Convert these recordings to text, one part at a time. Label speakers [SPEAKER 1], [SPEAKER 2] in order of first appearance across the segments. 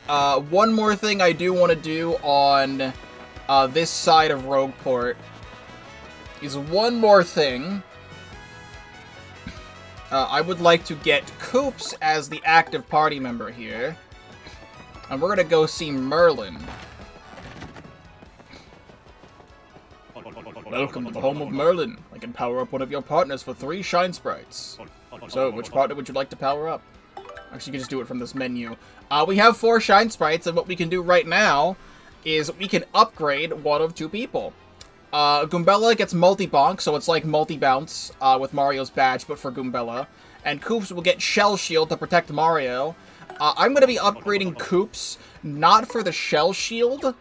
[SPEAKER 1] One more thing I do want to do on this side of Rogueport is one more thing. I would like to get Coops as the active party member here. And we're gonna go see Merlin. Welcome to the home of Merlin. I can power up one of your partners for 3 Shine Sprites. So, which partner would you like to power up? Actually, you can just do it from this menu. We have 4 Shine Sprites, and what we can do right now is we can upgrade one of 2 people. Goombella gets multi-bonk, so it's like multi-bounce with Mario's badge, but for Goombella. And Koops will get Shell Shield to protect Mario. I'm going to be upgrading Koops, not for the Shell Shield,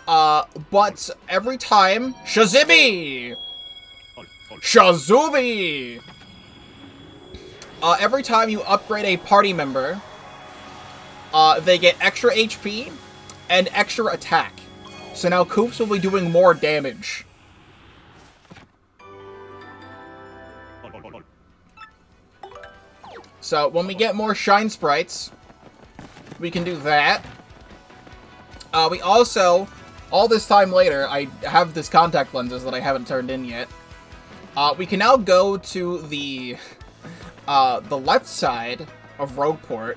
[SPEAKER 1] but every time... Shazibby! Shazubi! Every time you upgrade a party member, they get extra HP and extra attack. So now Koops will be doing more damage. So when we get more Shine Sprites, we can do that. We also, all this time later, I have this contact lenses that I haven't turned in yet. We can now go to the left side of Rogueport.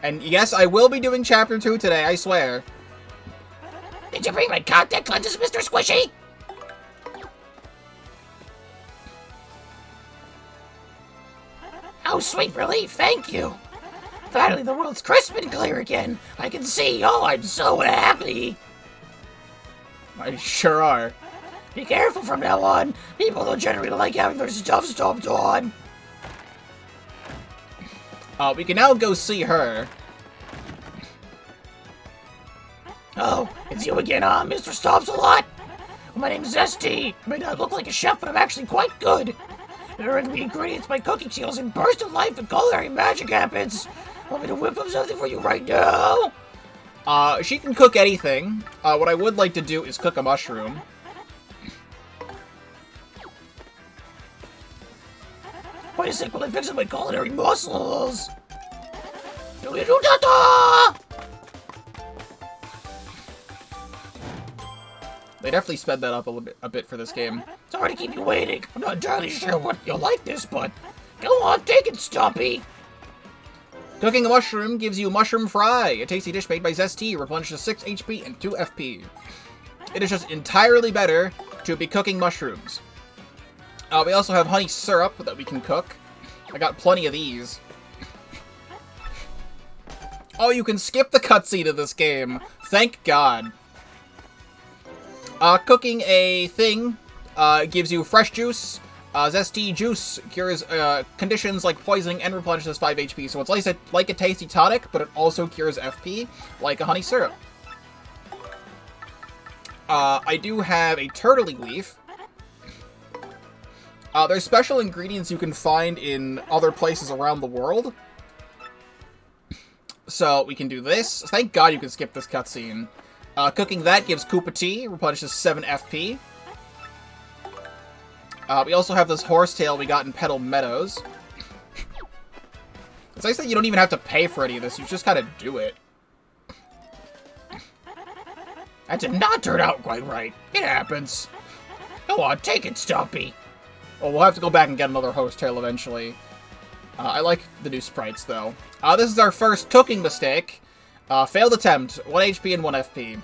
[SPEAKER 1] And yes, I will be doing Chapter 2 today, I swear.
[SPEAKER 2] Did you bring my contact lenses, Mr. Squishy? Oh, sweet relief, thank you. Finally, the world's crisp and clear again. I can see. Oh, I'm so happy.
[SPEAKER 1] I sure are.
[SPEAKER 2] Be careful from now on. People don't generally like having their stuff stomped on.
[SPEAKER 1] We can now go see her.
[SPEAKER 2] Oh, it's you again, huh, Mr. Stomps-a-Lot? My name's Zesty. I may not look like a chef, but I'm actually quite good. Here are the ingredients my cooking skills and burst of life and culinary magic happens. Want me to whip up something for you right now?
[SPEAKER 1] She can cook anything. What I would like to do is cook a mushroom.
[SPEAKER 2] Wait a sec, while I fix up my culinary muscles. Do-do-da-da!
[SPEAKER 1] They definitely sped that up a bit for this game.
[SPEAKER 2] Sorry to keep you waiting. I'm not entirely sure what you'll like this, but go on, take it, Stumpy.
[SPEAKER 1] Cooking a mushroom gives you Mushroom Fry, a tasty dish made by Zesty, replenishes 6 HP and 2 FP. It is just entirely better to be cooking mushrooms. We also have honey syrup that we can cook. I got plenty of these. Oh, you can skip the cutscene of this game. Thank God. Cooking a thing gives you fresh juice. Zesty juice cures conditions like poisoning and replenishes 5 HP. So it's like a tasty tonic, but it also cures FP like a honey syrup. I do have a turtley leaf. There's special ingredients you can find in other places around the world. So we can do this. Thank God you can skip this cutscene. Cooking that gives Koopa Tea, replenishes 7 FP. We also have this horsetail we got in Petal Meadows. It's nice that you don't even have to pay for any of this, you just kind of do it.
[SPEAKER 2] That did not turn out quite right. It happens. Go on, take it, Stumpy.
[SPEAKER 1] Well, we'll have to go back and get another horsetail eventually. I like the new sprites, though. This is our first cooking mistake. Failed attempt, 1 HP and 1 FP.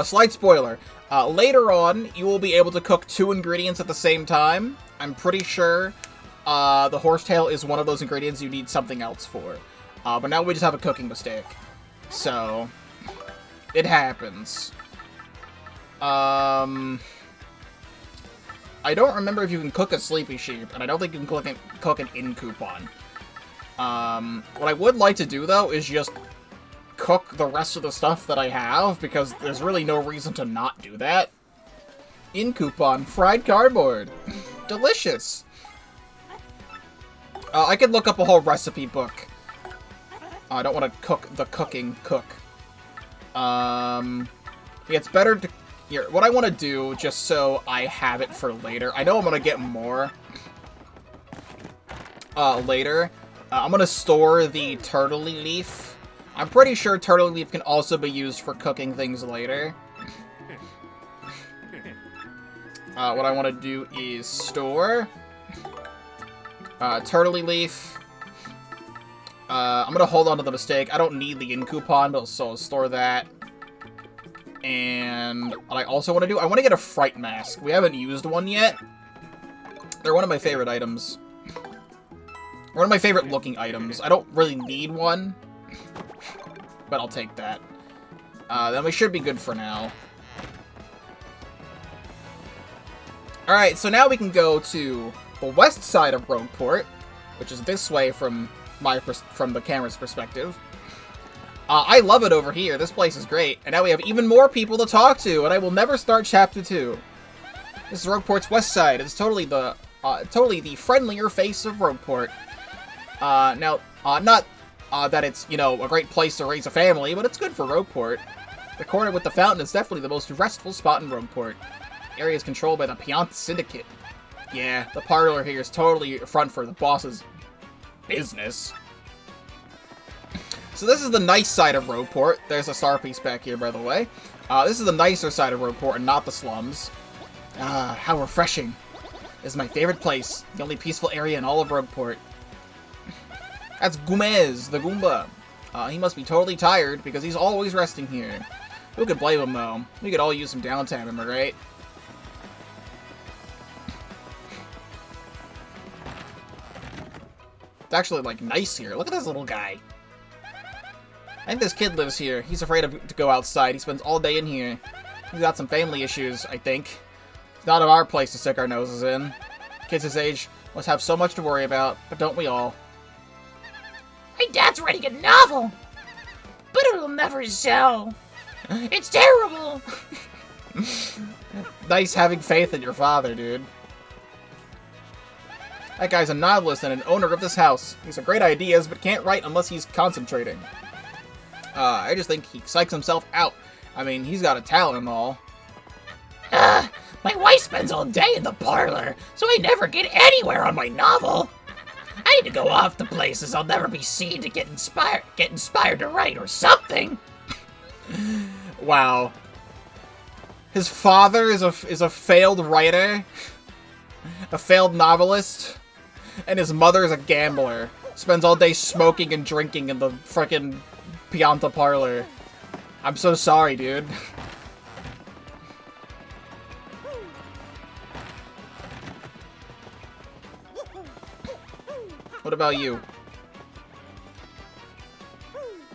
[SPEAKER 1] Slight spoiler. Later on, you will be able to cook 2 ingredients at the same time. I'm pretty sure the horsetail is one of those ingredients you need something else for. But now we just have a cooking mistake. So, it happens. I don't remember if you can cook a sleepy sheep, and I don't think you can cook an inn coupon. What I would like to do, though, is just cook the rest of the stuff that I have, because there's really no reason to not do that. Inn coupon, fried cardboard. Delicious. I could look up a whole recipe book. I don't want to cook the cooking cook. It's better to... Here, what I want to do, just so I have it for later, I know I'm going to get more later. I'm going to store the turtley leaf I'm pretty sure turtle leaf can also be used for cooking things later. What I want to do is store turtle leaf. I'm going to hold on to the mistake. I don't need the in coupon, but so I'll store that. And what I also want to do, I want to get a fright mask. We haven't used one yet. They're one of my favorite items. One of my favorite looking items. I don't really need one, but I'll take that. Then we should be good for now. Alright, so now we can go to the west side of Rogueport, which is this way from the camera's perspective. I love it over here. This place is great. And now we have even more people to talk to, and I will never start Chapter 2. This is Rogueport's west side. It's totally the friendlier face of Rogueport. Not that it's, you know, a great place to raise a family, but it's good for Rogueport. The corner with the fountain is definitely the most restful spot in Rogueport. The area is controlled by the Piant Syndicate. Yeah, the parlor here is totally a front for the boss's business. So this is the nice side of Rogueport. There's a star piece back here, by the way. This is the nicer side of Rogueport and not the slums. How refreshing. This is my favorite place. The only peaceful area in all of Rogueport. That's Gomez, the Goomba. He must be totally tired because he's always resting here. Who could blame him, though? We could all use some downtime, am I right? It's actually, like, nice here. Look at this little guy. I think this kid lives here. He's afraid to go outside. He spends all day in here. He's got some family issues, I think. It's not our place to stick our noses in. Kids his age must have so much to worry about, but don't we all?
[SPEAKER 2] My dad's writing a novel, but it'll never sell. It's terrible.
[SPEAKER 1] Nice having faith in your father, dude. That guy's a novelist and an owner of this house. He's got great ideas, but can't write unless he's concentrating. I just think he psychs himself out. I mean, he's got a talent and all.
[SPEAKER 2] My wife spends all day in the parlor, so I never get anywhere on my novel. I need to go off to places I'll never be seen to get inspired to write or something.
[SPEAKER 1] Wow. His father is a failed writer, a failed novelist, and his mother is a gambler. Spends all day smoking and drinking in the frickin' Pianta parlor. I'm so sorry, dude. What about you?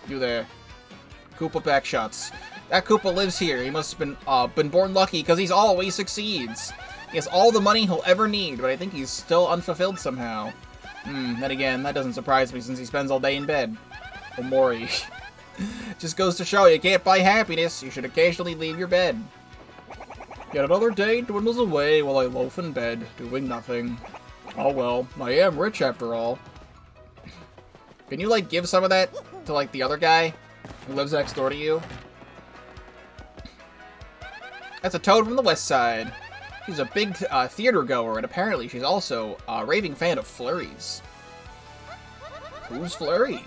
[SPEAKER 1] You there. Koopa backshots. That Koopa lives here. He must have been born lucky because he's always succeeds. He has all the money he'll ever need, but I think he's still unfulfilled somehow. Then again, that doesn't surprise me since he spends all day in bed. Omori. Just goes to show you can't buy happiness. You should occasionally leave your bed. Yet another day dwindles away while I loaf in bed, doing nothing. Oh well, I am rich after all. Can you, like, give some of that to, like, the other guy who lives next door to you? That's a toad from the west side. She's a big theater goer, and apparently she's also a raving fan of flurries. Who's Flurry?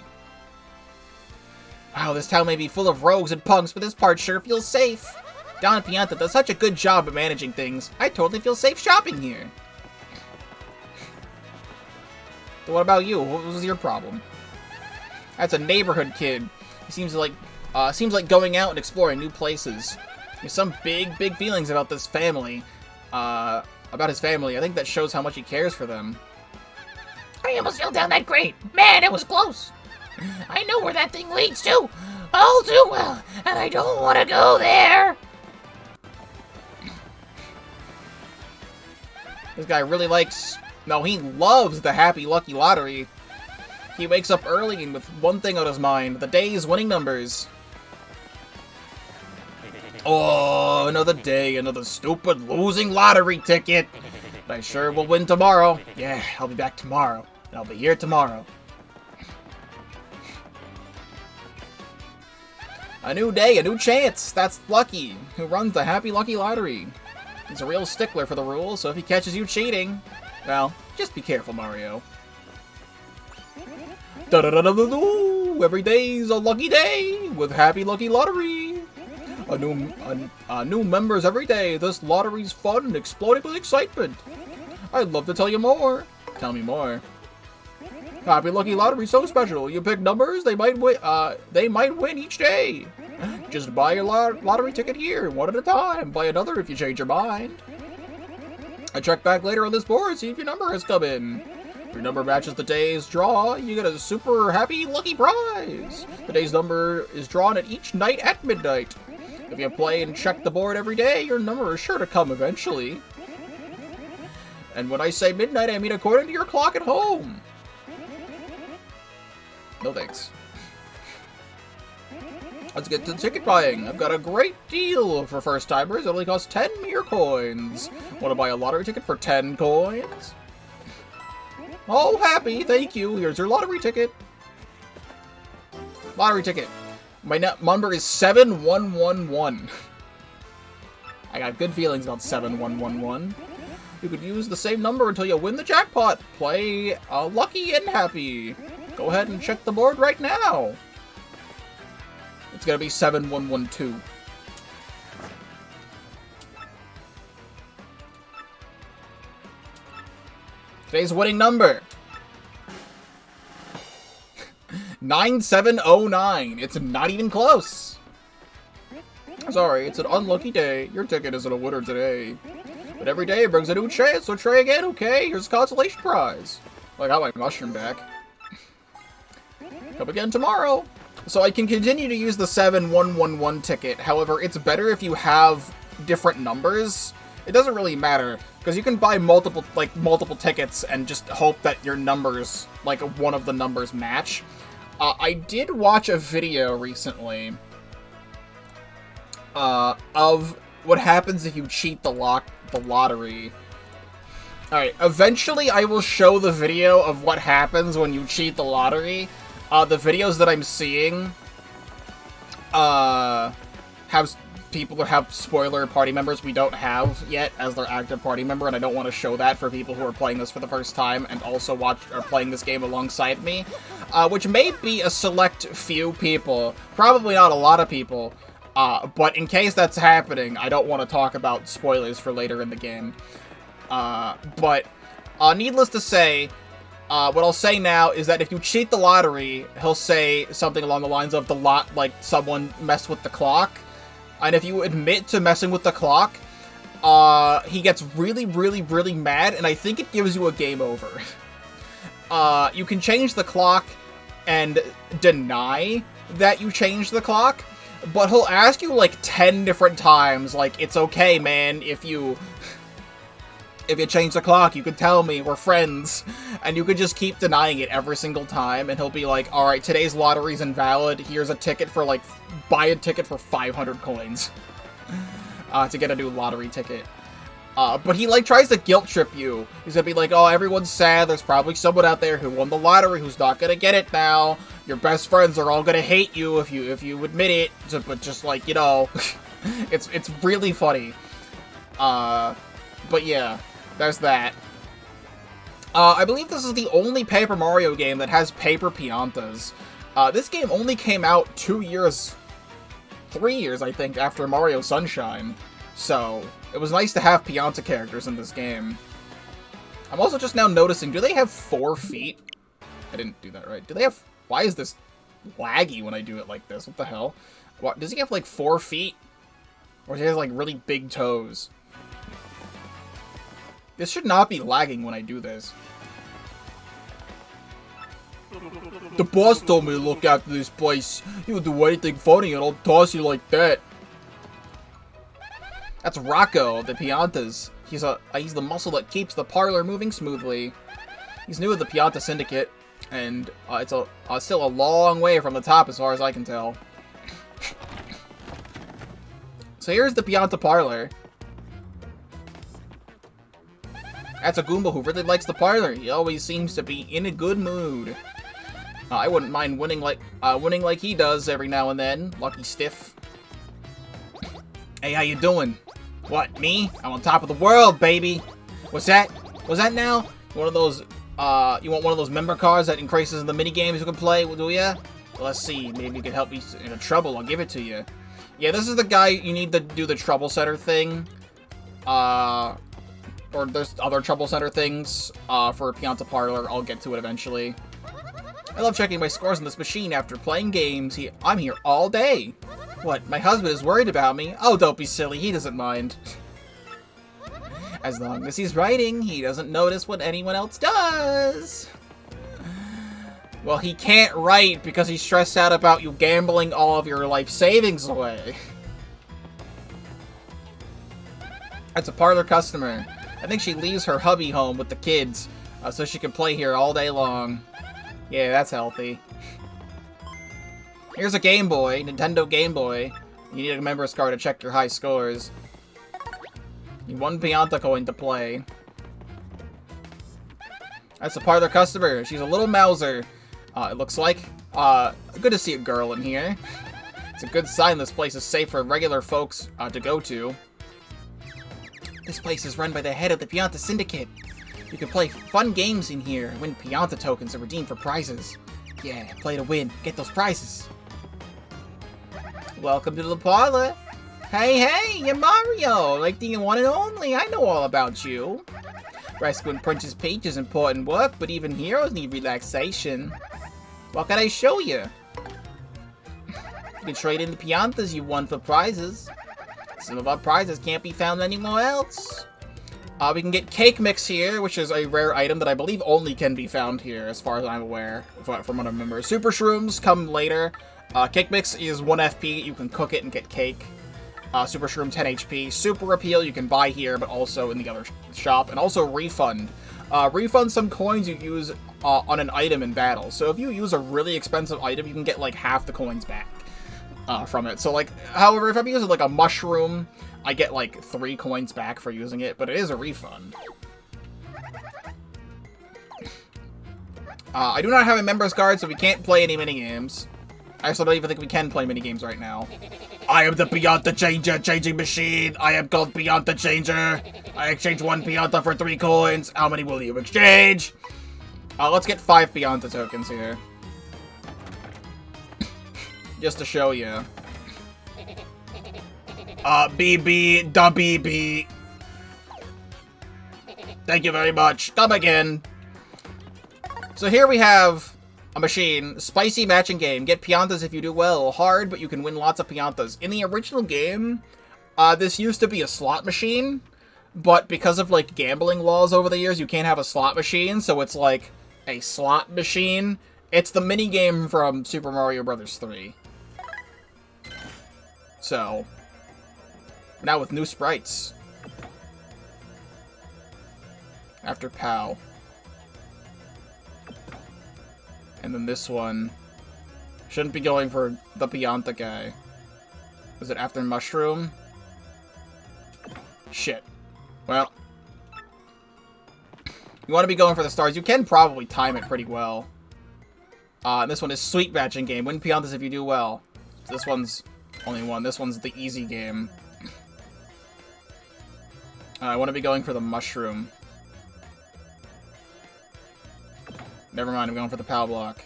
[SPEAKER 1] Wow, this town may be full of rogues and punks, but this part sure feels safe. Don Pianta does such a good job at managing things. I totally feel safe shopping here. So what about you? What was your problem? That's a neighborhood kid. He seems like going out and exploring new places. There's some big feelings about this family. About his family. I think that shows how much he cares for them.
[SPEAKER 2] I almost fell down that grate. Man, it was close. I know where that thing leads to. All too well, and I don't want to go there.
[SPEAKER 1] This guy really likes... No, he loves the Happy Lucky Lottery. He wakes up early and with one thing on his mind, the day's winning numbers. Oh, another day, another stupid losing lottery ticket. But I sure will win tomorrow. Yeah, I'll be back tomorrow. And I'll be here tomorrow. A new day, a new chance. That's Lucky, who runs the Happy Lucky Lottery. He's a real stickler for the rules, so if he catches you cheating, well, just be careful, Mario. Da-da-da-da-da-da! Woo! Every day's a lucky day with Happy Lucky Lottery. New members every day. This lottery's fun and exploding with excitement. I'd love to tell you more. Tell me more. Happy Lucky Lottery's so special. You pick numbers, they might win each day. Just buy your lottery ticket here, one at a time. Buy another if you change your mind. I check back later on this board, see if your number has come in. If your number matches the day's draw, you get a super happy lucky prize. The day's number is drawn at each night at midnight. If you play and check the board every day, your number is sure to come eventually. And when I say midnight, I mean according to your clock at home. No thanks. Let's get to ticket buying. I've got a great deal for first timers. It only costs 10 mere coins. Want to buy a lottery ticket for 10 coins? Oh, happy. Thank you. Here's your lottery ticket. Lottery ticket. My number is 7111. I got good feelings about 7111. You could use the same number until you win the jackpot. Play lucky and happy. Go ahead and check the board right now. It's gonna be 7112. Today's winning number. 9709. It's not even close. Sorry, it's an unlucky day. Your ticket isn't a winner today. But every day brings a new chance, so try again, okay? Here's a consolation prize. I got my mushroom back. Come again tomorrow. So I can continue to use the 7111 ticket. However, it's better if you have different numbers. It doesn't really matter, because you can buy multiple tickets and just hope that your numbers, one of the numbers match. I did watch a video recently of what happens if you cheat the lottery. Alright, eventually I will show the video of what happens when you cheat the lottery. The videos that I'm seeing have people that have spoiler party members we don't have yet as their active party member, and I don't want to show that for people who are playing this for the first time and also playing this game alongside me, which may be a select few people, probably not a lot of people, but in case that's happening, I don't want to talk about spoilers for later in the game. But needless to say, what I'll say now is that if you cheat the lottery, he'll say something along the lines of someone messed with the clock. And if you admit to messing with the clock, he gets really, really, really mad, and I think it gives you a game over. You can change the clock and deny that you changed the clock, but he'll ask you 10 different times, it's okay, man, if you change the clock, you could tell me, we're friends. And you could just keep denying it every single time, and he'll be like, alright, today's lottery's invalid, here's a ticket for, buy a ticket for 500 coins. To get a new lottery ticket. But he, tries to guilt trip you. He's gonna be like, oh, everyone's sad, there's probably someone out there who won the lottery who's not gonna get it now. Your best friends are all gonna hate you if you admit it. But just, it's really funny. But yeah. There's that. I believe this is the only Paper Mario game that has paper Piantas. This game only came out 3 years, I think, after Mario Sunshine. So, it was nice to have Pianta characters in this game. I'm also just now noticing, do they have 4 feet? I didn't do that right. Do they have... Why is this laggy when I do it like this? What the hell? What, does he have, 4 feet? Or does he have, really big toes? This should not be lagging when I do this. The boss told me to look after this place. He'll do anything funny and I'll toss you like that. That's Rocco, the Piantas. He's the muscle that keeps the parlor moving smoothly. He's new to the Pianta Syndicate, and it's still a long way from the top as far as I can tell. So here's the Pianta parlor. That's a Goomba who really likes the parlor. He always seems to be in a good mood. I wouldn't mind winning like he does every now and then. Lucky stiff. Hey, how you doing? What, me? I'm on top of the world, baby. What's that? What's that now? One of those, you want one of those member cards that increases the mini games you can play, do ya? Let's see, maybe you can help me in trouble. I'll give it to you. Yeah, this is the guy you need to do the trouble center thing. Or there's other trouble center things for Pianta Parlor. I'll get to it eventually. I love checking my scores on this machine after playing games. I'm here all day. What, my husband is worried about me? Oh, don't be silly. He doesn't mind. As long as he's writing, he doesn't notice what anyone else does. Well, he can't write because he's stressed out about you gambling all of your life savings away. That's a parlor customer. I think she leaves her hubby home with the kids so she can play here all day long. Yeah, that's healthy. Here's a Game Boy, Nintendo Game Boy. You need a member's card to check your high scores. You need 1 Pianta coin to play. That's a parlor customer. She's a little Mouser. It looks like. Good to see a girl in here. It's a good sign this place is safe for regular folks to go to. This place is run by the head of the Pianta Syndicate. You can play fun games in here and win Pianta tokens and redeem for prizes. Yeah, play to win. Get those prizes. Welcome to the parlor. Hey, you're Mario, like the one and only. I know all about you. Rescuing Princess Peach is important work, but even heroes need relaxation. What can I show you? You can trade in the Piantas you won for prizes. Some of our prizes can't be found anywhere else. We can get Cake Mix here, which is a rare item that I believe only can be found here, as far as I'm aware, from what I remember. Super Shrooms come later. Cake Mix is 1 FP, you can cook it and get cake. Super Shroom 10 HP. Super Appeal you can buy here, but also in the other shop. And also Refund. Refund some coins you use on an item in battle. So if you use a really expensive item, you can get like half the coins back from it. So like, however, if I'm using like a mushroom, I get like 3 coins back for using it, but it is a refund. I do not have a member's card, so we can't play any minigames. I also don't even think we can play minigames right now. I am the Pianta Changer changing machine. I am called Pianta Changer. I exchange 1 Pianta for 3 coins. How many will you exchange? Let's get 5 Pianta tokens here. Just to show you. BB, da BB. Thank you very much. Come again. So here we have a machine. Spicy matching game. Get Piantas if you do well. Hard, but you can win lots of Piantas. In the original game, this used to be a slot machine, but because of, like, gambling laws over the years, you can't have a slot machine, so it's, like, a slot machine. It's the minigame from Super Mario Bros. 3. So, now with new sprites. After POW. And then this one. Shouldn't be going for the Pianta guy. Was it after Mushroom? Shit. Well. You want to be going for the stars. You can probably time it pretty well. And this one is Sweet Matching Game. Win Piantas if you do well. This one's only one. This one's the easy game. I want to be going for the Mushroom. Never mind, I'm going for the POW block.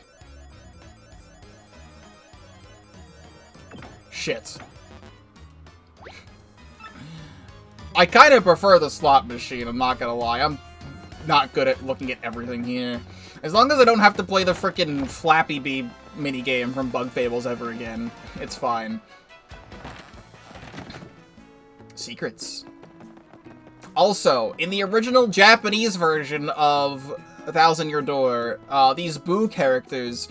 [SPEAKER 1] Shit. I kind of prefer the slot machine, I'm not gonna lie. I'm not good at looking at everything here. As long as I don't have to play the frickin' Flappy Bee minigame from Bug Fables ever again, it's fine. Secrets. Also, in the original Japanese version of Thousand-Year Door, these Boo characters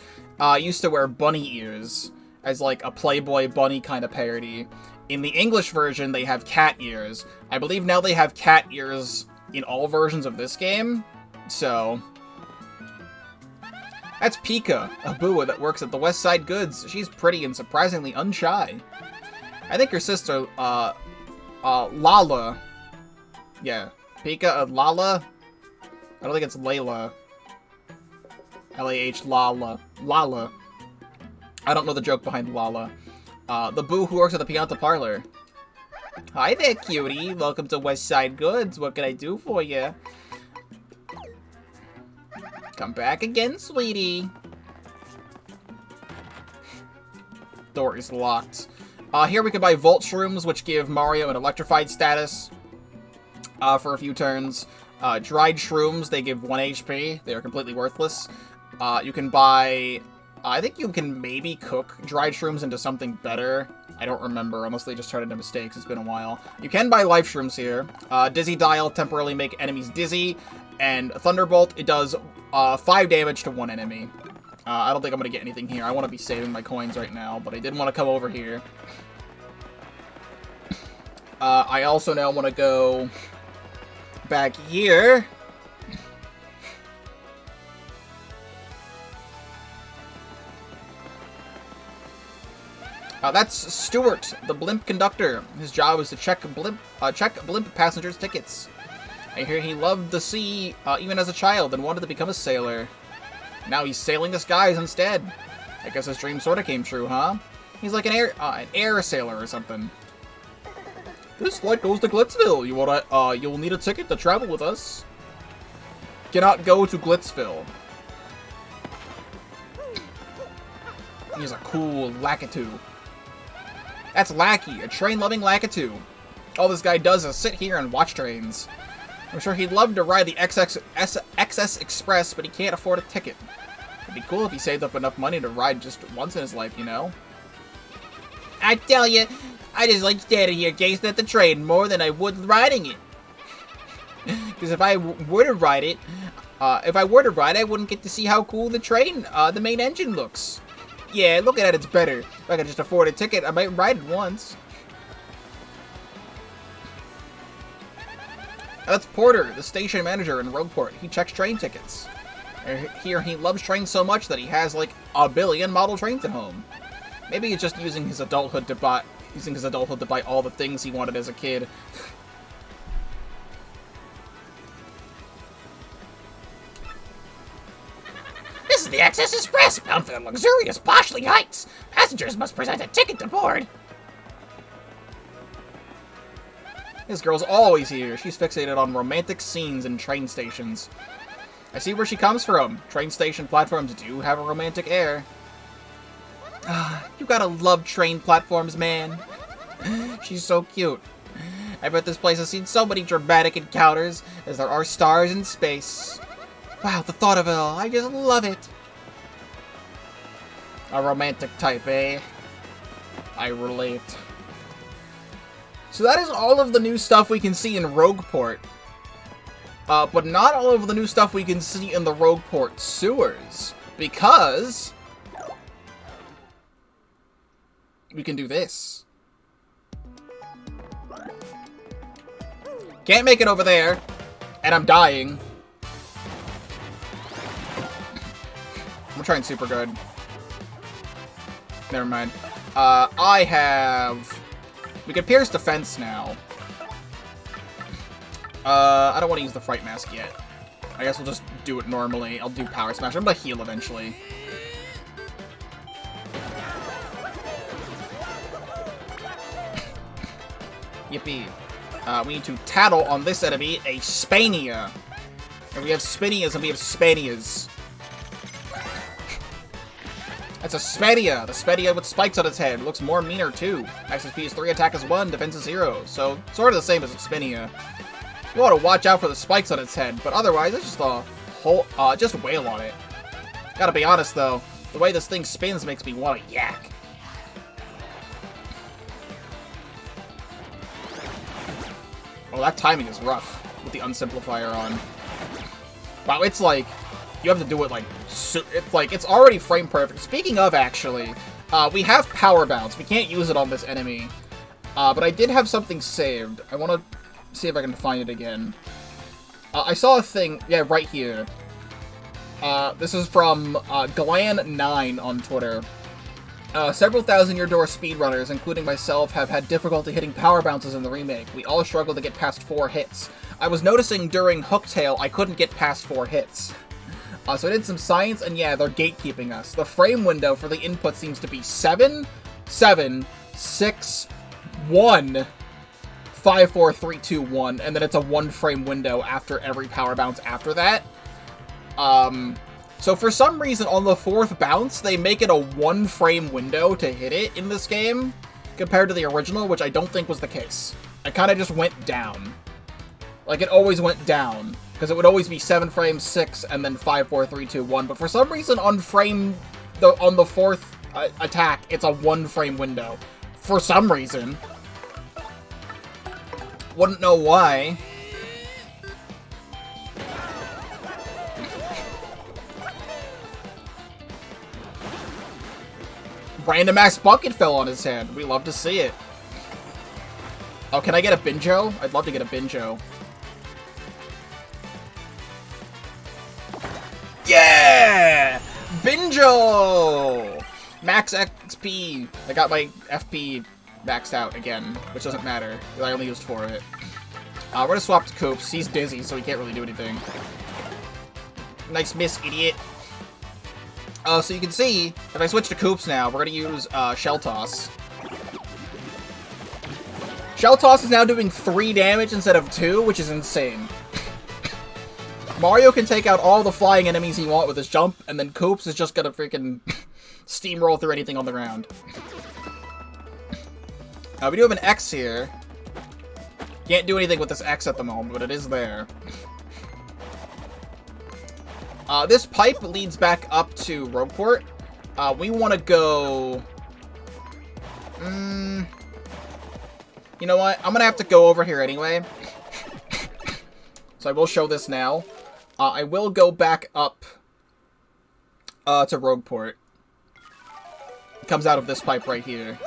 [SPEAKER 1] used to wear bunny ears as like a Playboy bunny kind of parody. In the English version, they have cat ears. I believe now they have cat ears in all versions of this game. So, that's Pika, a Boo that works at the West Side Goods. She's pretty and surprisingly unshy. I think her sister, Lala. Yeah, Pika, Lala. I don't think it's Layla. L-A-H, Lala. Lala. I don't know the joke behind Lala. The Boo who works at the Pianta Parlor. Hi there, cutie. Welcome to West Side Goods. What can I do for you? Come back again, sweetie. door is locked. Here we can buy Volt Shrooms, which give Mario an electrified status for a few turns. Dried Shrooms, they give 1 HP. They are completely worthless. You can buy... I think you can maybe cook dried shrooms into something better. I don't remember, unless they just turned into mistakes. It's been a while. You can buy life shrooms here. Dizzy Dial, temporarily make enemies dizzy. And Thunderbolt, it does 5 damage to 1 enemy. I don't think I'm going to get anything here. I want to be saving my coins right now, but I did want to come over here. I also now want to go back here. That's Stuart, the blimp conductor. His job is to check blimp passengers' tickets. I hear he loved the sea even as a child and wanted to become a sailor. Now he's sailing the skies instead. I guess his dream sort of came true, huh? He's like an air sailor or something. This flight goes to Glitzville. You'll need a ticket to travel with us. Cannot go to Glitzville. He's a cool Lakitu. That's Lackey, a train-loving Lakitu. All this guy does is sit here and watch trains. I'm sure he'd love to ride the XS Express, but he can't afford a ticket. It'd be cool if he saved up enough money to ride just once in his life, you know? I tell you, I just like standing here gazing at the train more than I would riding it. Because if I were to ride it, I wouldn't get to see how cool the train, the main engine looks. Yeah, looking at it's better. If I could just afford a ticket, I might ride it once. That's Porter, the station manager in Rogueport. He checks train tickets. Here, he loves trains so much that he has like 1 billion model trains at home. Maybe he's just using his adulthood to buy all the things he wanted as a kid.
[SPEAKER 2] This is the XS Express, bound for the luxurious Poshley Heights. Passengers must present a ticket to board.
[SPEAKER 1] This girl's always here. She's fixated on romantic scenes in train stations. I see where she comes from. Train station platforms do have a romantic air. You gotta love train platforms, man. She's so cute. I bet this place has seen so many dramatic encounters as there are stars in space. Wow, the thought of it all. I just love it. A romantic type, eh? I relate. So that is all of the new stuff we can see in Rogueport. But not all of the new stuff we can see in the Rogueport sewers. Because we can do this. Can't make it over there. And I'm dying. I'm trying super good. Never mind. We can pierce the fence now. I don't want to use the Fright Mask yet. I guess we'll just do it normally. I'll do Power Smash. I'm gonna heal eventually. Yippee. We need to tattle on this enemy, a Spania. And we have Spinias and we have Spanias. That's a Spania. The Spania with spikes on its head. Looks more meaner too. Max SP is 3, attack is 1, defense is 0. So, sort of the same as a Spania. You want to watch out for the spikes on its head, but otherwise, it's just a whole, just wail on it. Gotta be honest though, the way this thing spins makes me want to yak. Oh, that timing is rough with the unsimplifier on. Wow, it's like, you have to do it like, it's already frame perfect. Speaking of, actually, we have Power Bounce. We can't use it on this enemy. But I did have something saved. I want to see if I can find it again. I saw a thing, yeah, right here. This is from Glan9 on Twitter. Several Thousand-Year Door speedrunners, including myself, have had difficulty hitting power bounces in the remake. We all struggle to get past 4 hits. I was noticing during Hooktail I couldn't get past 4 hits. So I did some science, and yeah, they're gatekeeping us. The frame window for the input seems to be 7, 7, 6, 1, 5, 4, 3, 2, 1, and then it's a 1 frame window after every power bounce after that. So for some reason, on the 4th bounce, they make it a 1-frame window to hit it in this game, compared to the original, which I don't think was the case. It kind of just went down. Like, it always went down, because it would always be 7 frames, 6, and then 5, 4, 3, 2, 1. But for some reason, on the 4th attack, it's a 1-frame window. For some reason. Wouldn't know why. Random ass bucket fell on his head. We love to see it. Oh, can I get a Binjo? I'd love to get a Binjo. Yeah! Binjo! Max XP. I got my FP maxed out again, which doesn't matter, because I only used 4 of it. We're gonna swap to Coops. He's dizzy, so he can't really do anything. Nice miss, idiot. So you can see, if I switch to Coops now, we're gonna use Shell Toss. Shell Toss is now doing 3 damage instead of 2, which is insane. Mario can take out all the flying enemies he wants with his jump, and then Coops is just gonna freaking steamroll through anything on the ground. We do have an X here. Can't do anything with this X at the moment, but it is there. This pipe leads back up to Rogueport. We want to go... You know what? I'm going to have to go over here anyway. So I will show this now. I will go back up to Rogueport. It comes out of this pipe right here.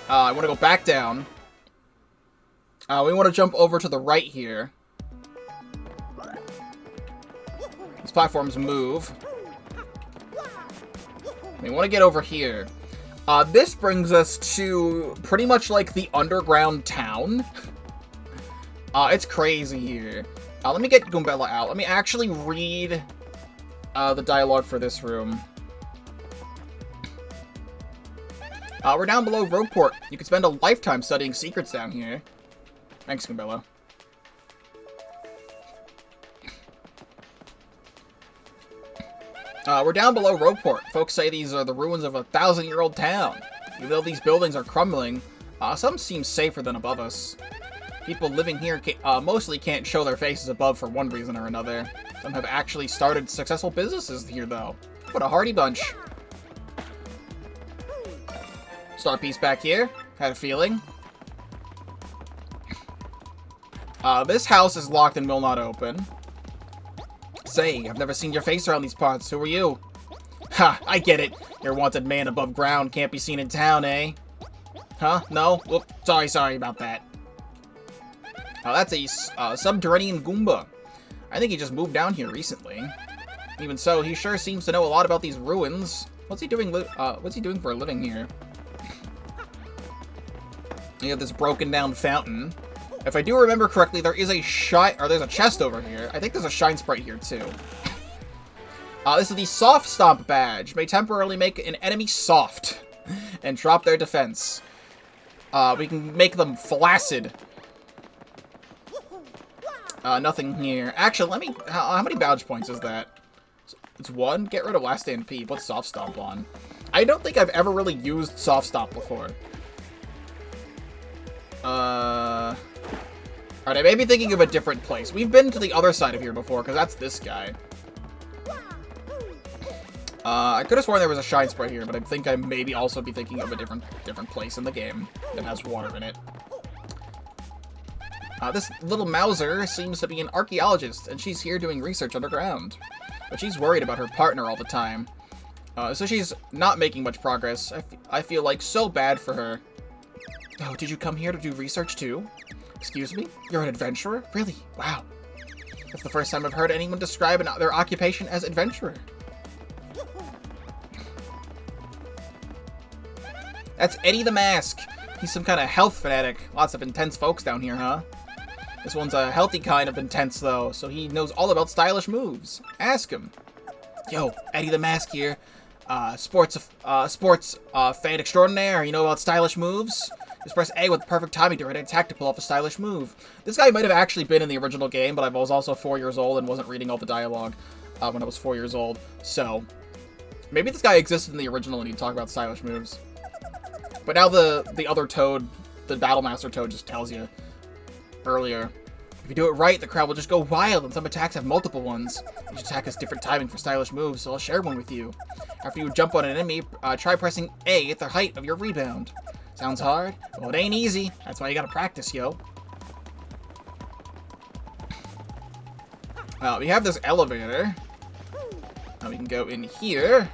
[SPEAKER 1] I want to go back down. We want to jump over to the right here. These platforms move. We want to get over here. This brings us to pretty much like the underground town. It's crazy here. Let me get Goombella out. Let me actually read the dialogue for this room. We're down below Rogueport. You could spend a lifetime studying secrets down here. Thanks, Goombella. We're down below Rogueport. Folks say these are the ruins of a 1,000-year-old town. Even though these buildings are crumbling, some seem safer than above us. People living here mostly can't show their faces above for one reason or another. Some have actually started successful businesses here, though. What a hardy bunch. Star piece back here. Had a feeling. This house is locked and will not open. Say, I've never seen your face around these parts. Who are you? Ha, I get it. Your wanted man above ground can't be seen in town, eh? Huh? No? Whoop. Sorry about that. That's a subterranean Goomba. I think he just moved down here recently. Even so, he sure seems to know a lot about these ruins. What's he doing for a living here? You have this broken down fountain. If I do remember correctly, there is there's a chest over here. I think there's a shine sprite here too. This is the Soft Stomp badge. May temporarily make an enemy soft and drop their defense. We can make them flaccid. Nothing here. Actually, how many badge points is that? It's 1. Get rid of Last Stand P. Put Soft Stomp on. I don't think I've ever really used Soft Stomp before. Alright, I may be thinking of a different place. We've been to the other side of here before, because that's this guy. I could have sworn there was a shine sprite here, but I think I maybe also be thinking of a different place in the game that has water in it. This little Mouser seems to be an archaeologist, and she's here doing research underground. But she's worried about her partner all the time. So she's not making much progress. I feel like so bad for her. Oh, did you come here to do research too? Excuse me? You're an adventurer? Really? Wow. That's the first time I've heard anyone describe their occupation as adventurer. That's Eddie the Mask. He's some kind of health fanatic. Lots of intense folks down here, huh? This one's a healthy kind of intense, though, so he knows all about stylish moves. Ask him. Yo, Eddie the Mask here. Sports fan extraordinaire. You know about stylish moves? Just press A with perfect timing to ready attack to pull off a stylish move. This guy might have actually been in the original game, but I was also 4 years old and wasn't reading all the dialogue. when I was 4 years old. So, maybe this guy existed in the original and he'd talk about stylish moves. But now the other Toad, the Battle Master Toad, just tells you earlier. If you do it right, the crowd will just go wild, and some attacks have multiple ones. Each attack has different timing for stylish moves, so I'll share one with you. After you jump on an enemy, try pressing A at the height of your rebound. Sounds hard? Well, it ain't easy. That's why you gotta practice, yo. We have this elevator. We can go in here.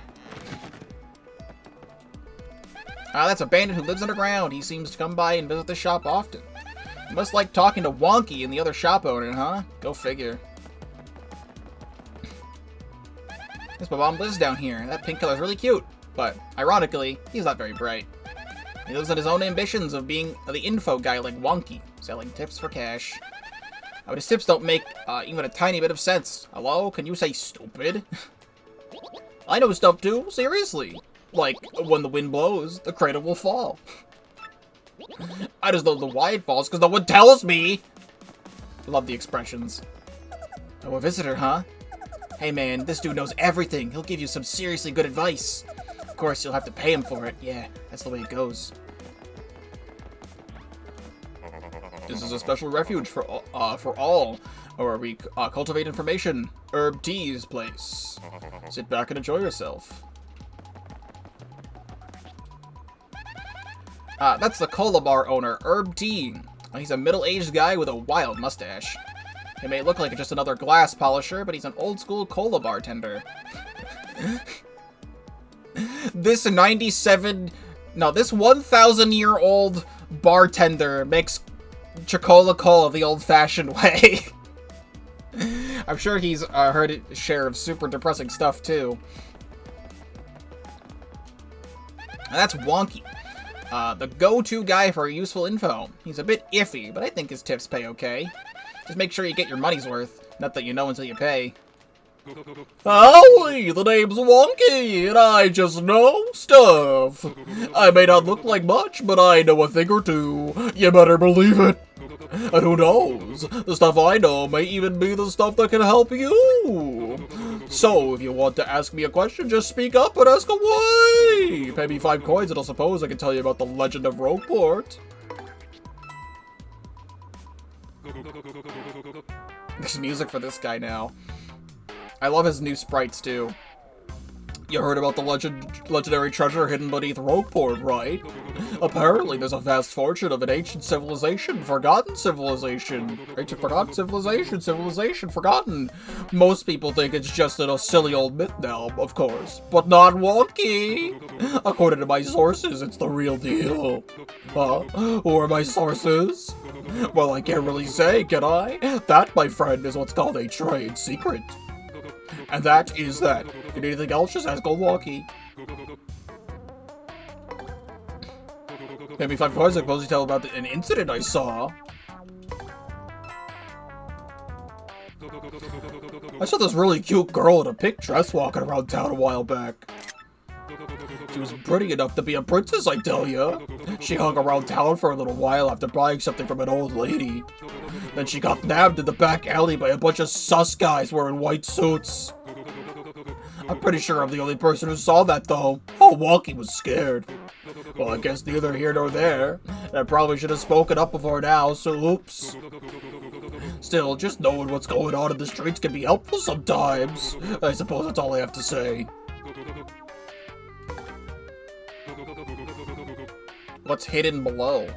[SPEAKER 1] That's a bandit who lives underground. He seems to come by and visit the shop often. You must like talking to Wonky and the other shop owner, huh? Go figure. This Bob lives down here. That pink color's really cute. But, ironically, he's not very bright. He lives on his own ambitions of being the info guy like Wonky, selling tips for cash. But his tips don't make even a tiny bit of sense. Hello? Can you say stupid? I know stuff too, seriously. Like, when the wind blows, the cradle will fall. I just don't know why it falls, because no one tells me! Love the expressions. Oh, a visitor, huh? Hey man, this dude knows everything. He'll give you some seriously good advice. Of course, you'll have to pay him for it. Yeah, that's the way it goes. This is a special refuge for all, where we cultivate information. Herb Tea's place. Sit back and enjoy yourself. That's the cola bar owner, Herb T. He's a middle-aged guy with a wild mustache. He may look like just another glass polisher, but he's an old-school cola bartender. This 1,000-year-old bartender makes Chocola Cola the old-fashioned way. I'm sure he's heard his share of super depressing stuff, too. And that's Wonky. The go-to guy for useful info. He's a bit iffy, but I think his tips pay okay. Just make sure you get your money's worth. Not that you know until you pay. Howdy, the name's Wonky, and I just know stuff. I may not look like much, but I know a thing or two. You better believe it. And who knows? The stuff I know may even be the stuff that can help you. So, if you want to ask me a question, just speak up and ask away. Pay me 5 coins and I'll suppose I can tell you about the legend of Rogueport. There's music for this guy now. I love his new sprites, too. You heard about the legendary treasure hidden beneath Rogueport, right? Apparently, there's a vast fortune of an ancient civilization, forgotten. Most people think it's just a silly old myth now, of course. But not Wonky! According to my sources, it's the real deal. Huh? Who are my sources? Well, I can't really say, can I? That, my friend, is what's called a trade secret. And that is that. If you need anything else, just ask old Wonky. Maybe 5 coins, I suppose you tell about an incident I saw. I saw this really cute girl in a pink dress walking around town a while back. She was pretty enough to be a princess, I tell ya. She hung around town for a little while after buying something from an old lady. Then she got nabbed in the back alley by a bunch of sus guys wearing white suits. I'm pretty sure I'm the only person who saw that, though. Oh, Wonky was scared. Well, I guess neither here nor there. I probably should have spoken up before now, so oops. Still, just knowing what's going on in the streets can be helpful sometimes. I suppose that's all I have to say. What's hidden below?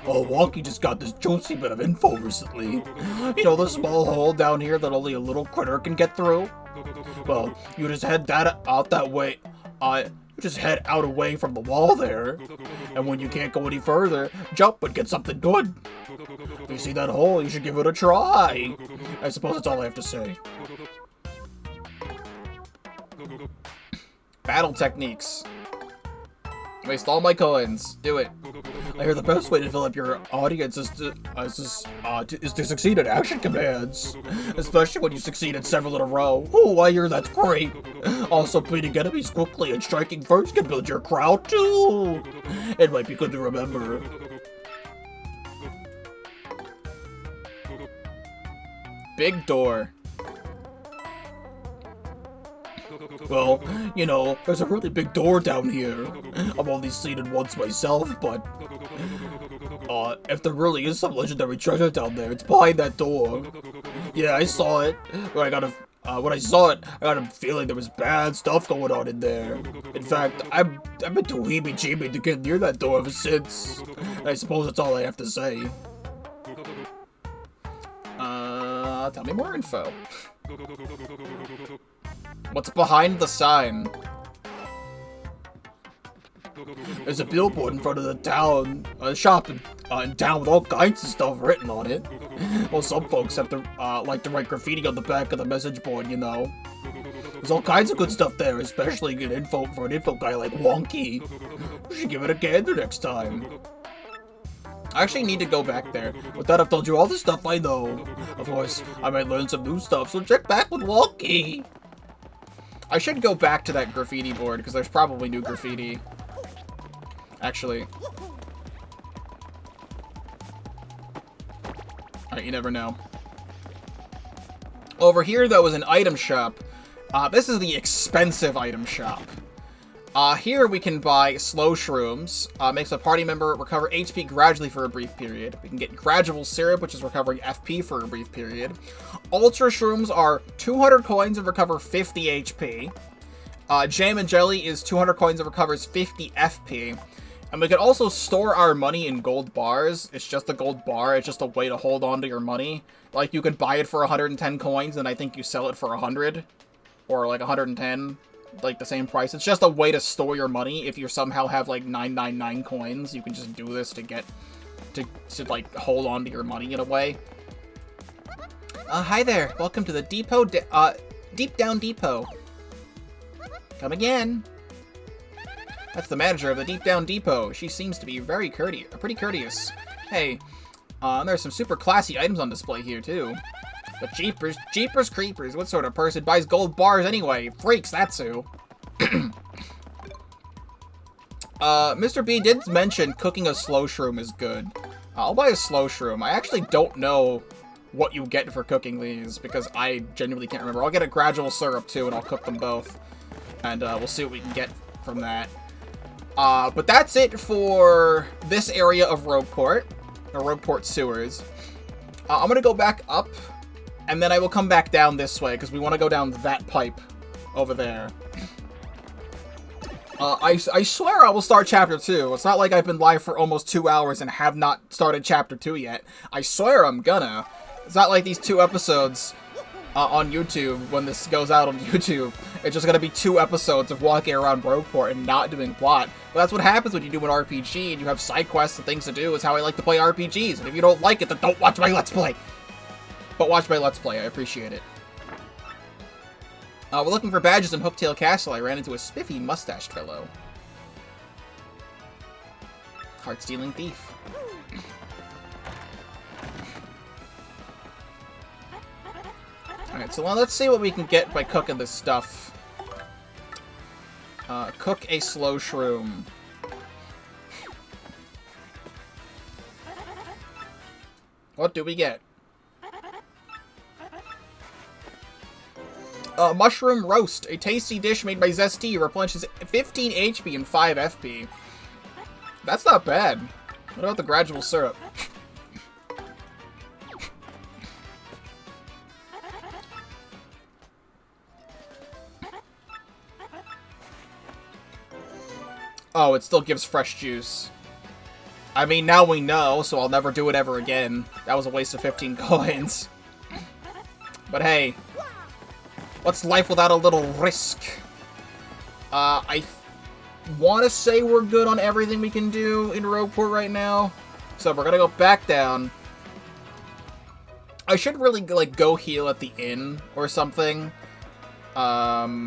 [SPEAKER 1] Oh, Wonky just got this juicy bit of info recently. You know the small hole down here that only a little critter can get through? Well, you just head out that way. You just head out away from the wall there. And when you can't go any further, jump and get something good. If you see that hole, you should give it a try. I suppose that's all I have to say. Battle techniques. Waste all my coins. Do it. I hear the best way to fill up your audience is to succeed at action commands. Especially when you succeed at several in a row. Oh, I hear that's great. Also, beating enemies quickly and striking first can build your crowd too. It might be good to remember. big door. Well, you know, there's a really big door down here. I've only seen it once myself, but if there really is some legendary treasure down there, it's behind that door. Yeah, I saw it. When I saw it, I got a feeling there was bad stuff going on in there. In fact, I've been too heebie-jeebie to get near that door ever since. I suppose that's all I have to say. Tell me more info. What's behind the sign? There's a billboard in front of the town, shop in town with all kinds of stuff written on it. Well, some folks have to, like to write graffiti on the back of the message board, you know. There's all kinds of good stuff there, especially good info for an info guy like Wonky. You should give it a gander next time. I actually need to go back there. With that, I've told you all the stuff I know. Of course, I might learn some new stuff, so check back with Wonky. I should go back to that graffiti board, because there's probably new graffiti. Actually. Alright, you never know. Over here, though, is an item shop. This is the expensive item shop. Here we can buy slow shrooms. Makes a party member recover HP gradually for a brief period. We can get gradual syrup, which is recovering FP for a brief period. Ultra shrooms are 200 coins and recover 50 HP. Jam and jelly is 200 coins and recovers 50 FP. And we can also store our money in gold bars. It's just a gold bar. It's just a way to hold on to your money. Like, you could buy it for 110 coins, and I think you sell it for 100. Or, like, 110. Like, the same price. It's just a way to store your money. If you somehow have, like, 999 coins, you can just do this to get... To like, hold on to your money in a way. Hi there. Welcome to the depot, Deep Down Depot. Come again. That's the manager of the Deep Down Depot. She seems to be pretty courteous. Hey, there's some super classy items on display here, too. But jeepers creepers, what sort of person buys gold bars anyway? Freaks, that's who. Mr. B did mention cooking a slow shroom is good. I'll buy a slow shroom. I actually don't know what you get for cooking these, because I genuinely can't remember. I'll get a gradual syrup, too, and I'll cook them both. And, we'll see what we can get from that. But that's it for this area of Rogueport, or Rogueport sewers. I'm gonna go back up, and then I will come back down this way, because we want to go down that pipe over there. I swear I will start Chapter 2. It's not like I've been live for almost 2 hours and have not started Chapter 2 yet. I swear I'm gonna. It's not like these 2 episodes on YouTube, when this goes out on YouTube, it's just gonna be 2 episodes of walking around Rogueport and not doing plot. But that's what happens when you do an RPG and you have side quests and things to do, is how I like to play RPGs. And if you don't like it, then don't watch my Let's Play. But watch my Let's Play, I appreciate it. We're looking for badges in Hooktail Castle. I ran into a spiffy mustached fellow. Heart-stealing thief. Alright, so let's see what we can get by cooking this stuff. Cook a slow shroom. What do we get? Mushroom roast. A tasty dish made by Zesty replenishes 15 HP and 5 FP. That's not bad. What about the gradual syrup? Oh, it still gives fresh juice. I mean, now we know, so I'll never do it ever again. That was a waste of 15 coins. But hey, what's life without a little risk? I want to say we're good on everything we can do in Rogueport right now. So we're gonna go back down. I should really, like, go heal at the inn or something. Freaking...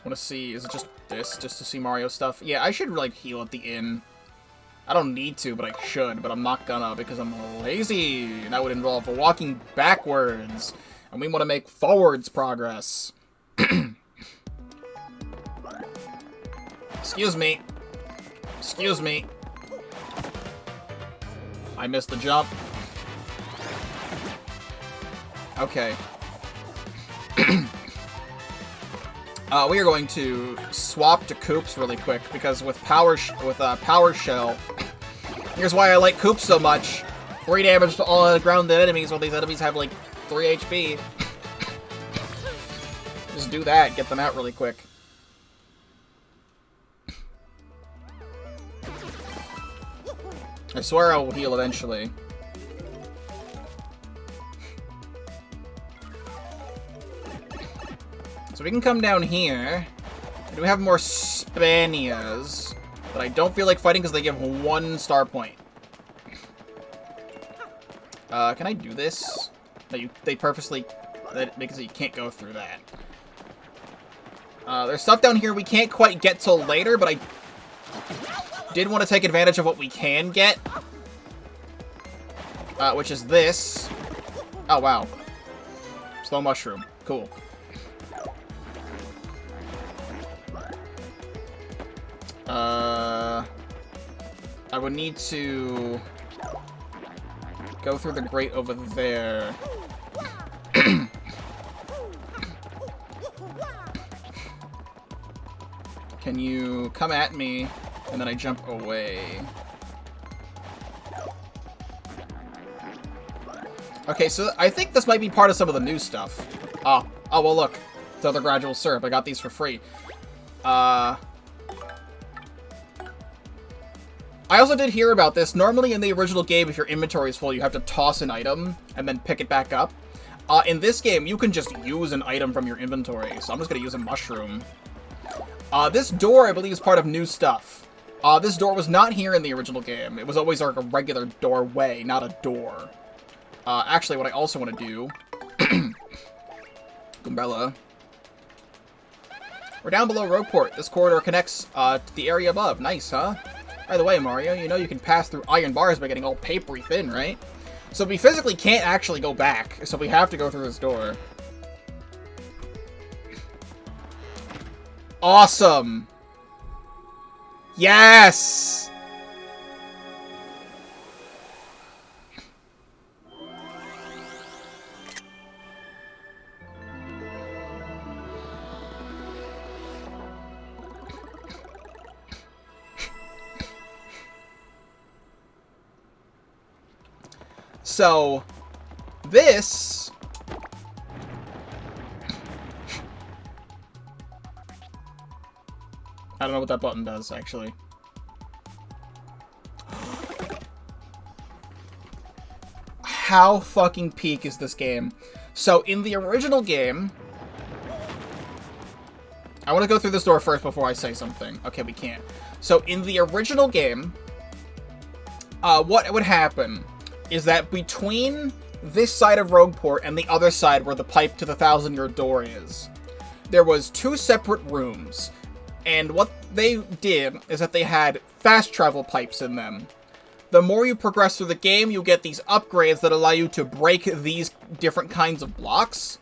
[SPEAKER 1] want to see, is it just this, just to see Mario stuff? Yeah, I should, like, heal at the inn. I don't need to, but I should, but I'm not gonna, because I'm lazy. And that would involve walking backwards. And we want to make forwards progress. Excuse me. Excuse me. I missed the jump. Okay. We are going to swap to Koops really quick, because with Power Shell, here's why I like Koops so much. 3 damage to all grounded enemies while these enemies have like 3 HP. Just do that, get them out really quick. I swear I will heal eventually. So we can come down here. We do have more Spanias, but I don't feel like fighting because they give 1 star point. Can I do this? No, they purposely... That makes it you can't go through that. There's stuff down here we can't quite get till later, but I did want to take advantage of what we can get. Which is this. Oh, wow. Slow mushroom. Cool. I would need to go through the grate over there. Can you come at me, and then I jump away? Okay, so I think this might be part of some of the new stuff. Oh, well, look. It's other gradual syrup. I got these for free. I also did hear about this. Normally in the original game, if your inventory is full, you have to toss an item and then pick it back up. In this game, you can just use an item from your inventory, so I'm just going to use a mushroom. This door, I believe, is part of new stuff. This door was not here in the original game. It was always like a regular doorway, not a door. Actually, what I also want to do... Goombella. We're down below Rogueport. This corridor connects to the area above. Nice, huh? By the way, Mario, you know you can pass through iron bars by getting all papery thin, right? So we physically can't actually go back, so we have to go through this door. Awesome! Yes! So, this... I don't know what that button does, actually. How fucking peak is this game? So, in the original game... I want to go through this door first before I say something. Okay, we can't. So, in the original game... what would happen is that between this side of Rogueport and the other side where the pipe to the Thousand-Year Door is, there was 2 separate rooms. And what they did is that they had fast travel pipes in them. The more you progress through the game, you get these upgrades that allow you to break these different kinds of blocks.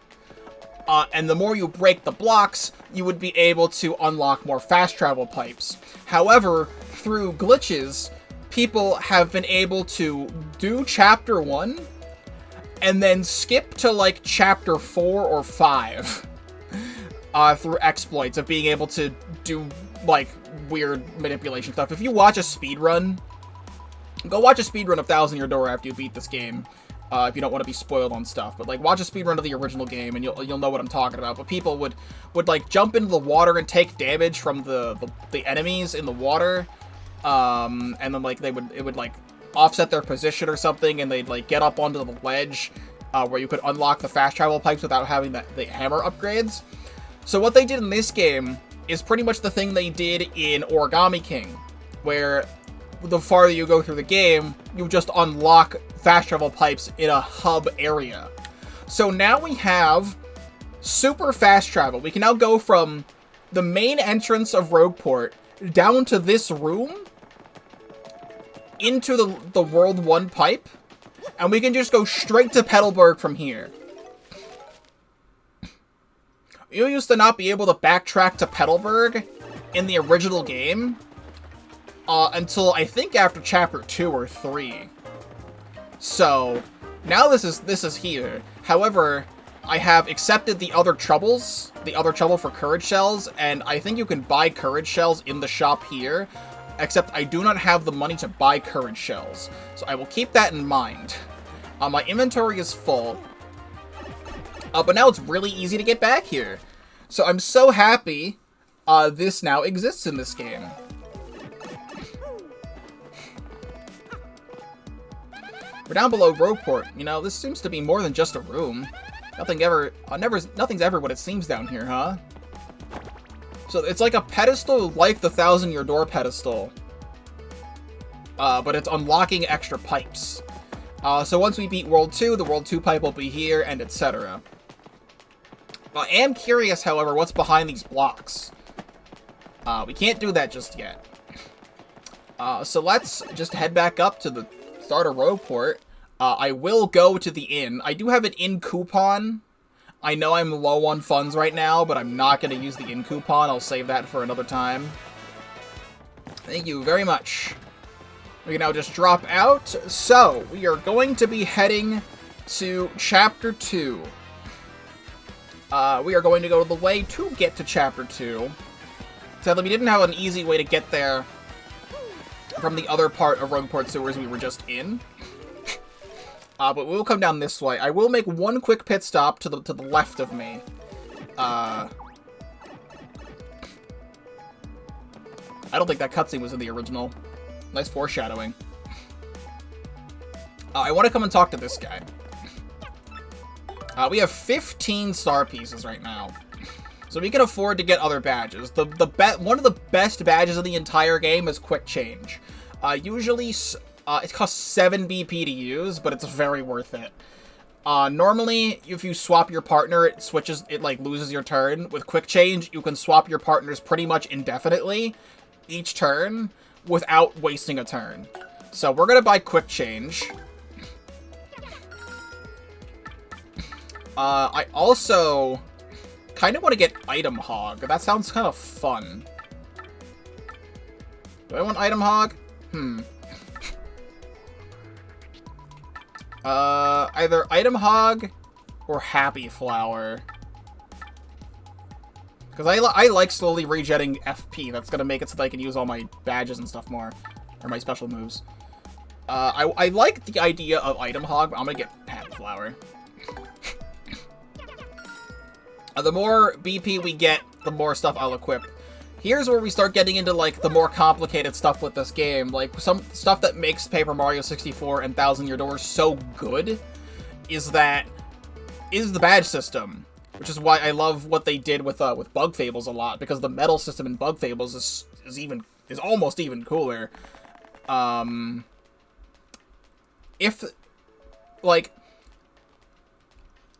[SPEAKER 1] And the more you break the blocks, you would be able to unlock more fast travel pipes. However, through glitches, people have been able to do Chapter 1 and then skip to, like, Chapter 4 or 5 through exploits of being able to do, like, weird manipulation stuff. If you watch a speedrun, go watch a speedrun of Thousand-Year Door after you beat this game, if you don't want to be spoiled on stuff. But, like, watch a speedrun of the original game and you'll know what I'm talking about. But people would like, jump into the water and take damage from the enemies in the water. And then, like, it would, like, offset their position or something, and they'd, like, get up onto the ledge, where you could unlock the fast travel pipes without having the hammer upgrades. So what they did in this game is pretty much the thing they did in Origami King, where the farther you go through the game, you just unlock fast travel pipes in a hub area. So now we have super fast travel. We can now go from the main entrance of Rogueport down to this room, into the World 1 pipe, and we can just go straight to Petalburg from here. You used to not be able to backtrack to Petalburg in the original game until, I think, after Chapter 2 or 3. So, now this is here. However, I have accepted the other trouble for courage shells, and I think you can buy courage shells in the shop here, except I do not have the money to buy courage shells. So I will keep that in mind. My inventory is full, but now it's really easy to get back here. So I'm so happy this now exists in this game. We're down below Rogueport. You know, this seems to be more than just a room. Nothing's ever what it seems down here, huh? So it's like a pedestal like the Thousand-Year Door pedestal. But it's unlocking extra pipes. So once we beat World 2, the World 2 pipe will be here, and etc. I am curious, however, what's behind these blocks. We can't do that just yet. So let's just head back up to the start of Rogueport. I will go to the inn. I do have an inn coupon. I know I'm low on funds right now, but I'm not going to use the inn coupon. I'll save that for another time. Thank you very much. We can now just drop out. So, we are going to be heading to Chapter 2. We are going to go the way to get to Chapter 2. Sadly, we didn't have an easy way to get there from the other part of Rogueport sewers we were just in. But we'll come down this way. I will make one quick pit stop to the left of me. I don't think that cutscene was in the original. Nice foreshadowing. I want to come and talk to this guy. We have 15 star pieces right now. So we can afford to get other badges. One of the best badges in the entire game is Quick Change. Usually, it costs 7 BP to use, but it's very worth it. Normally, if you swap your partner, it like loses your turn. With Quick Change, you can swap your partners pretty much indefinitely each turn without wasting a turn. So we're gonna buy Quick Change. I also kind of want to get Item Hog. That sounds kind of fun. Do I want Item Hog? Either Item Hog or Happy Flower. Because I like slowly regenerating FP. That's gonna make it so that I can use all my badges and stuff more. Or my special moves. I like the idea of Item Hog, but I'm gonna get Happy Flower. The more BP we get, the more stuff I'll equip. Here's where we start getting into, like, the more complicated stuff with this game. Like, some stuff that makes Paper Mario 64 and Thousand-Year Door so good is the badge system. Which is why I love what they did with Bug Fables a lot, because the medal system in Bug Fables is almost even cooler.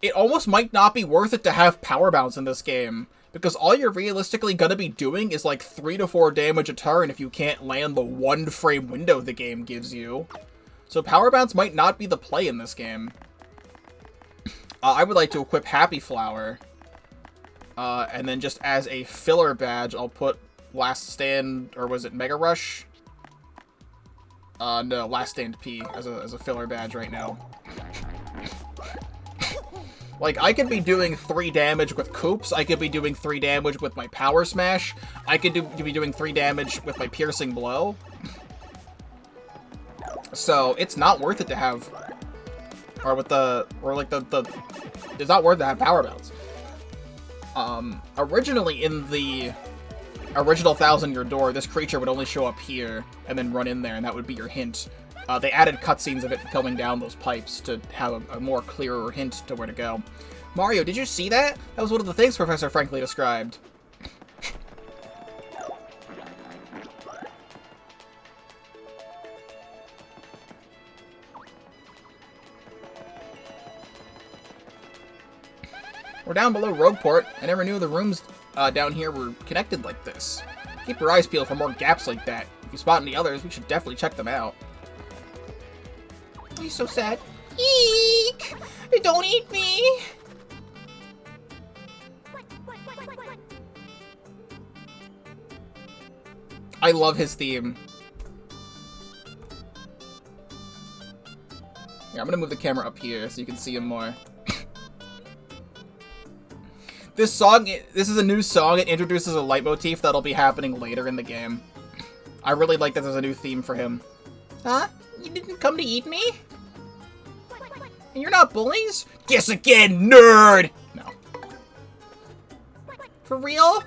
[SPEAKER 1] It almost might not be worth it to have Power Bounce in this game, because all you're realistically gonna be doing is like 3 to 4 damage a turn if you can't land the 1 frame window the game gives you. So Power Bounce might not be the play in this game. I would like to equip Happy Flower. And then just as a filler badge, I'll put Last Stand, or was it Mega Rush? No, Last Stand P as a filler badge right now. Like, I could be doing 3 damage with Coops, I could be doing 3 damage with my Power Smash, I could be doing 3 damage with my Piercing Blow. So, it's not worth it to have... it's not worth it to have Power Bounce. Originally in the original Thousand-Year Door, this creature would only show up here, and then run in there, and that would be your hint. They added cutscenes of it coming down those pipes to have a more clearer hint to where to go. Mario, did you see that? That was one of the things Professor Frankly described. We're down below Rogueport. I never knew the rooms down here were connected like this. Keep your eyes peeled for more gaps like that. If you spot any others, we should definitely check them out. He's so sad. Eek! Don't eat me! I love his theme. I'm gonna move the camera up here so you can see him more. This is a new song. It introduces a leitmotif that'll be happening later in the game. I really like that there's a new theme for him. Huh? You didn't come to eat me? And you're not bullies? Guess again, nerd! No. For real?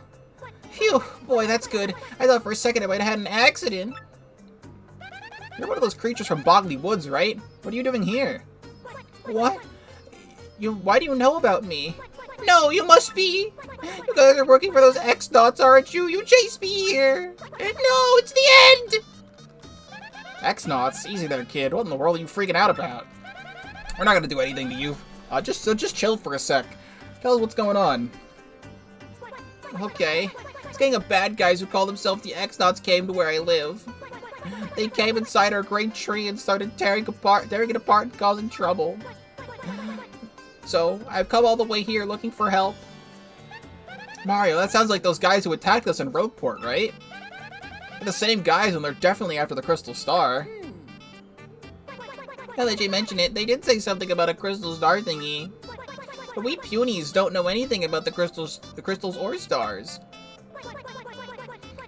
[SPEAKER 1] Phew, boy, that's good. I thought for a second I might have had an accident. You're one of those creatures from Bogley Woods, right? What are you doing here? What? Why do you know about me? No, you must be! You guys are working for those X-Dots, aren't you? You chased me here! No, it's the end! X-Dots? Easy there, kid. What in the world are you freaking out about? We're not gonna do anything to you. Just chill for a sec. Tell us what's going on. Okay. This gang of bad guys who call themselves the X-Dots came to where I live. They came inside our great tree and started tearing it apart and causing trouble. So, I've come all the way here looking for help. Mario, that sounds like those guys who attacked us in Rogueport, right? They're the same guys, and they're definitely after the Crystal Star. Now that you mention it, they did say something about a Crystal Star thingy. But we punies don't know anything about the crystals or stars.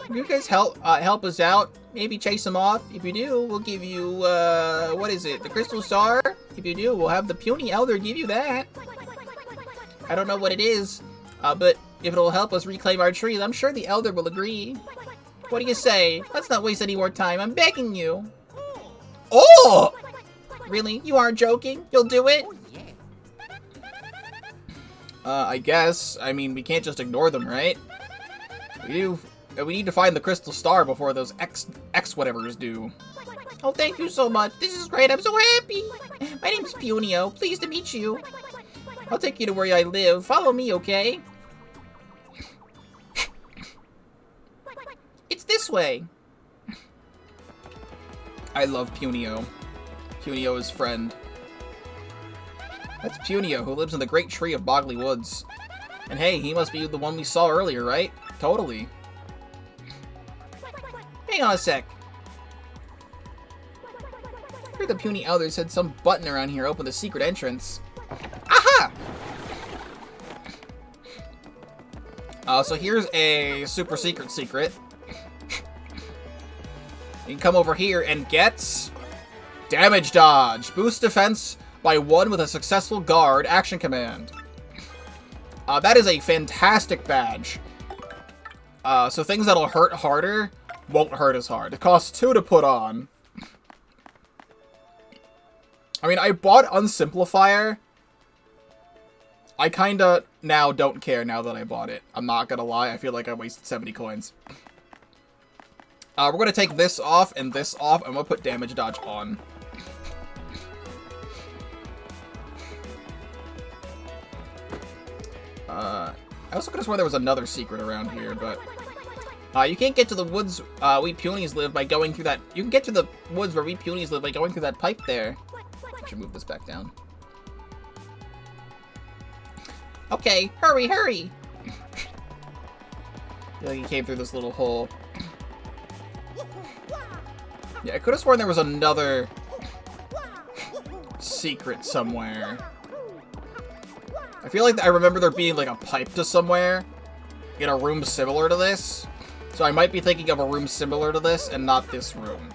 [SPEAKER 1] Can you guys help us out? Maybe chase them off? If you do, we'll give you, what is it? The Crystal Star? If you do, we'll have the puny elder give you that. I don't know what it is, but if it'll help us reclaim our tree, I'm sure the elder will agree. What do you say? Let's not waste any more time. I'm begging you. Oh! Really? You aren't joking? You'll do it? I guess. I mean, we can't just ignore them, right? We need to find the Crystal Star before those X-whatevers do. Oh, thank you so much. This is great. I'm so happy. My name's Punio. Pleased to meet you. I'll take you to where I live. Follow me, okay? It's this way. I love Punio. Punio's friend. That's Punio, who lives in the great tree of Bogley Woods. And hey, he must be the one we saw earlier, right? Totally. Hang on a sec. I heard the puny elder said some button around here opened the secret entrance. Aha! So here's a super secret. You can come over here and get damage dodge. Boost defense by 1 with a successful guard action command. That is a fantastic badge. So things that'll hurt harder won't hurt as hard. It costs 2 to put on. I mean, I bought Unsimplifier. I kinda now don't care now that I bought it. I'm not gonna lie, I feel like I wasted 70 coins. We're gonna take this off and this off, and we'll put damage dodge on. I also could have sworn there was another secret around here, but you can't get to the woods we punies live by going through that. You can get to the woods where we punies live by going through that pipe there. I should move this back down. Okay, hurry, hurry! Yeah, he came through this little hole. Yeah, I could have sworn there was another secret somewhere. I feel like I remember there being like a pipe to somewhere in a room similar to this. So I might be thinking of a room similar to this and not this room.